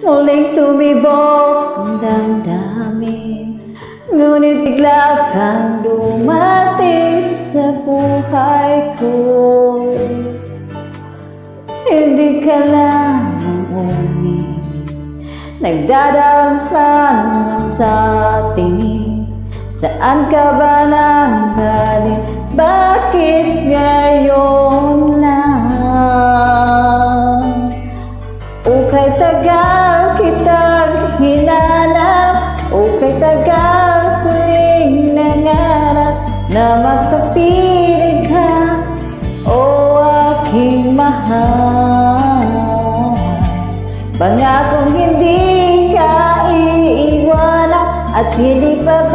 muling tumibok ang damdamin. Ngunit bigla kang dumating sa buhay ko. Hindi ka lang ang uni, nagdadampan sa tingin. Saan ka ba nanggaling? Bakit ngayon lang? Okay, tagal kitang hinanap, okay, tagal ko'y nangarap na magkapiling ka, o aking mahal. Pangakong hindi ka iiwanan at hindi pa